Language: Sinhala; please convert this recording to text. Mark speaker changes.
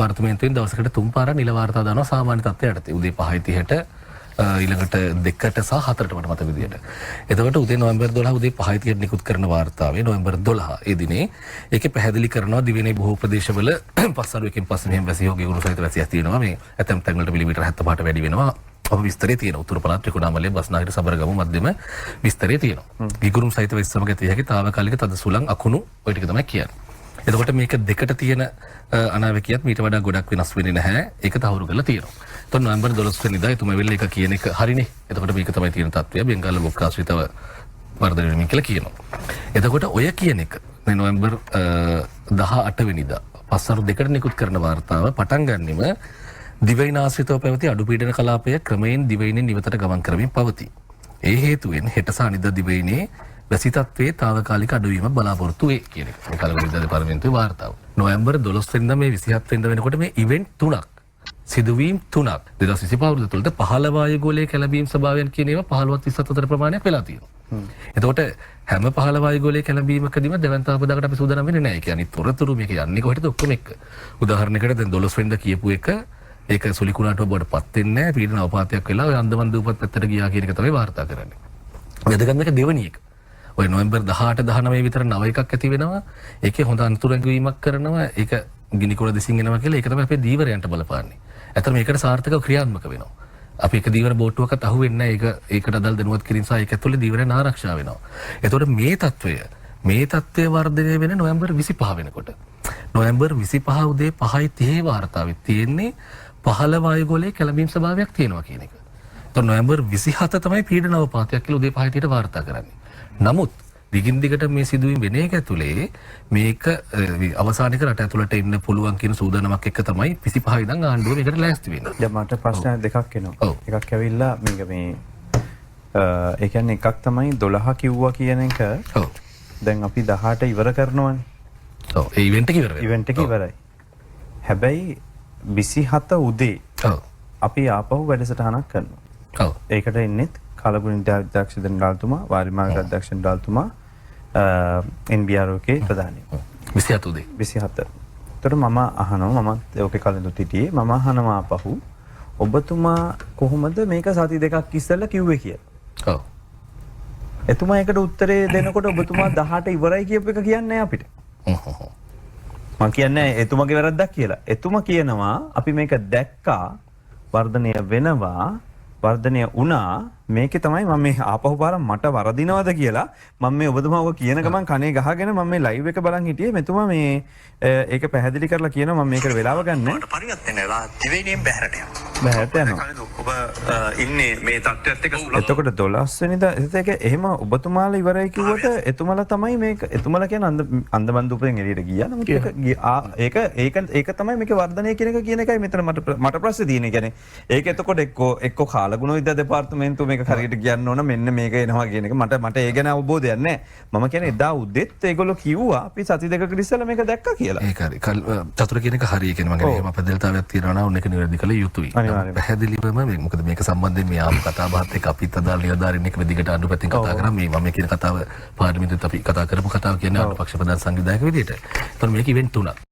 Speaker 1: දෙපාර්තමේන්තුවෙන් දවසකට 3 පාරක් නිල වාර්තා දානවා සාමාන්‍ය තත්ත්වයට යටතේ. උදේ 5:30ට ඊළඟට 2ට සහ 4ට මට මතක විදියට. එතකොට උදේ නොවැම්බර් 12 උදේ 5:30ට නිකුත් කරන වාර්තාවේ නොවැම්බර් 12 ඒ දිනේ ඒකේ පැහැදිලි කරනවා දිවයිනේ බොහෝ ප්‍රදේශවල පස්සරුවකින් පස්සේ මෙහෙම වැසියෝ ගිගුරු සහිත වැසියක් තියෙනවා. මේ ඇතැම් තැන් වලට මිලිමීටර් 75ට වැඩි වෙනවා. අප විස්තරේ තියෙනවා. උතුරු පළාත් ත්‍රිකුණාමලයේ බස්නාහිර සබරගමු මැදම විස්තරේ තියෙනවා. ගිගුරුම් සහිත වැසි සමග තිය හැකි తాවකාලික තද සුළං අකුණු ඔය ටික තමයි කියන්නේ. එතකොට මේක දෙකට තියෙන අනාවැකියත් මීට වඩා ගොඩක් වෙනස් වෙන්නේ නැහැ. ඒක තහවුරු කරලා තියෙනවා. එතකොට නොවැම්බර් 12 වෙනිදා එතුමා වෙල්ල එක කියන එක හරිනේ. එතකොට මේක තමයි තියෙන තත්ත්වය. බෙන්ගාල ලෝකාශ්‍රිතව වර්ධනය වෙමින් කියලා කියනවා. එතකොට ඔය කියන එක මේ නොවැම්බර් 18 වෙනිදා පස්වරු දෙකට නිකුත් කරන වාර්තාව පටන් ගන්නෙම දිවයින ආශ්‍රිතව පැවති අඩුපීඩන කලාපය ක්‍රමයෙන් දිවයිනෙන් නිවතට ගමන් කරමින් පවතී. ඒ හේතුවෙන් හෙට සහ අනිද්දා දිවයිනේ වැසි තත්ත්වයේ తాවකාලික අඩුවීම බලාපොරොත්තු වේ කියන එක. මේ කලබල විද්‍යා දෙපාර්තමේන්තුවේ වාර්තාව. නොවැම්බර් 12 වෙනිදා මේ 27 වෙනිදා වෙනකොට මේ ඉවෙන්ට් 3ක් සිදුවීම් 3ක් 2025 අවුරුදු තුලට 15 වායු ගෝලයේ කැළඹීම් ස්වභාවයන් කියන ඒවා 15ත් 27 අතර ප්‍රමාණයක් වෙලා තියෙනවා. එතකොට හැම 15 වායු ගෝලයේ කැළඹීමකදීම දෙවන්ත ආපදාකට අපි සූදානම් වෙන්නේ නැහැ. ඒ කියන්නේ තොරතුරු මේක යන්නේ කොහෙටද ඔක්කොම එක්ක. උදාහරණයකට දැන් 12 වෙනිදා කියපු එක ඒක සුලිකුණාට බඩ පත් වෙන්නේ නැහැ. පීඩන අවපාතයක් වෙලා ඔය අන්දමන් දූපත් පැත්තට ගියා කියන එක තමයි වාර්තා කරන්නේ. වැදගත් මේක දෙවෙනි එක. ඔය නොවැම්බර් 18 19 විතර නව එකක් ඇති වෙනවා. ඒකේ හොඳ අනුතරංගවීමක් කරනවා. ඒක ගිනිකොළ දෙසින් එනවා කියලා ඒක තමයි අපේ දීවරයන්ට බලපාන්නේ. ඇත්තට මේකට සාර්ථකව ක්‍රියාත්මක වෙනවා. අපි එක දීවර බෝට්ටුවකට අහු වෙන්නේ නැහැ. ඒකට අදාළ දැනුවත් කිරීම සහ ඒක ඇතුළේ දීවරයන් ආරක්ෂා වෙනවා. එතකොට මේ තත්ත්වය වර්ධනය වෙන නොවැම්බර් 25 වෙනකොට. නොවැම්බර් 25 උදේ 5:30 වාර්තාවෙත් තියෙන්නේ 15 වායු ගෝලයේ කැළඹීම් ස්වභාවයක් තියෙනවා කියන එක. එතකොට නොවැම්බර් 27 තමයි පීඩන අවපාතයක් කියලා උදේ 5:30ට වාර්තා කරන්නේ. නමුත් දිගින් දිගට මේ සිදුවීම් වෙන එක ඇතුලේ මේක අවසානයක රට ඇතුළට එන්න පුළුවන් කියන සූදානමක් එක්ක තමයි 25 ඉඳන් ආණ්ඩුව මේකට ලෑස්ති වෙන්නේ.
Speaker 2: දැන් මට ප්‍රශ්න දෙකක් එනවා. එකක් ඇවිල්ලා මේක මේ ඒ කියන්නේ එකක් තමයි 12 කිව්වා කියන එක.
Speaker 1: ඔව්.
Speaker 2: දැන් අපි 18 ඉවර කරනවානේ.
Speaker 1: ඔව්. ඒ ඉවෙන්ට් එක ඉවර වෙනවා.
Speaker 2: ඉවෙන්ට් එක ඉවරයි. හැබැයි 27 උදේ
Speaker 1: ඔව්.
Speaker 2: අපි ආපහු වැඩසටහනක් කරනවා.
Speaker 1: ඔව්.
Speaker 2: ඒකට එන්නේ කලගුණ අධ්‍යක්ෂ ජනරාල්තුමා, වාරිමාර්ග අධ්‍යක්ෂ ජනරාල්තුමා, NBROK ප්‍රධානී.
Speaker 1: 27 උදේ.
Speaker 2: 27. එතකොට මම අහනවා මමත් ඔකේ කලින්දු හිටියේ. මම අහනවා ආපහු ඔබතුමා කොහොමද මේක සති දෙකක් ඉස්සෙල්ලා කිව්වේ කියලා.
Speaker 1: ඔව්.
Speaker 2: එතුමා ඒකට උත්තරේ දෙනකොට ඔබතුමා 18 ඉවරයි කියපු එක කියන්නේ අපිට. මම කියන්නේ එතුමාගේ වැරද්දක් කියලා. එතුමා කියනවා අපි මේක දැක්කා වර්ධනය වෙනවා වර්ධනය වුණා මේකේ තමයි මම මේ ආපහු පාර මට වරදිනවද කියලා මම මේ ඔබතුමා ඔක කියන ගමන් කනේ ගහගෙන මම මේ ලයිව් එක බලන් හිටියේ මෙතුමා මේ ඒක පැහැදිලි කරලා කියනවා මම මේකට වෙලාව ගන්න.
Speaker 3: මට පරිවර්තන වෙලා දිවයිනෙන් බැහැරට යනවා.
Speaker 2: බැහැරට යනවා.
Speaker 3: ඔබ ඉන්නේ මේ තත්ත්වයට එක්ක සුළං.
Speaker 2: එතකොට 12 වෙනිදා ඒක එහෙම ඔබතුමාලා ඉවරයි කිව්වට එතුමාලා තමයි මේක එතුමාලා කියන අන්දමන් දූපෙන් එළියට ගියා. නමුත් ඒක තමයි මේකේ වර්ධනය කියන එකයි මෙතන මට ප්‍රශ්නේ තියෙන්නේ. කියන්නේ ඒක එතකොට එක්ක කාලගුණ විද්‍යා දෙපාර්තමේන්තුව මේක හරියට කියන්න ඕන මෙන්න මේක එනවා කියන එක මට ඒ ගැන අවබෝධයක් නැහැ. මම කියන්නේ එදා උදෙත් ඒගොල්ලෝ කිව්වා අපි සති දෙකකට ඉස්සෙල්ලා මේක දැක්කා කියලා.
Speaker 1: ඒක හරි. චතුර කියන එක හරිය කියන මම එහෙම අපදෙල්තාවයක් තියෙනවා නම් ඒක නිවැරදි කළ යුතුයි. පැහැදිලිවම මොකද මේක සම්බන්ධයෙන් මේ ආපු කතා බහත් එක්ක අපිත් අදාළ නිලධාරීන් එක්ක දිගට අනුපැතින් කතා කරා මේ මම කියන කතාව පාර්ලිමේන්තුවේ අපි කතා කරපු කතාව කියන්නේ අනුපක්ෂ ප්‍රධාන සංවිධායක විදිහට. ඒතකොට මේක ඉවෙන්ට් තුනක්.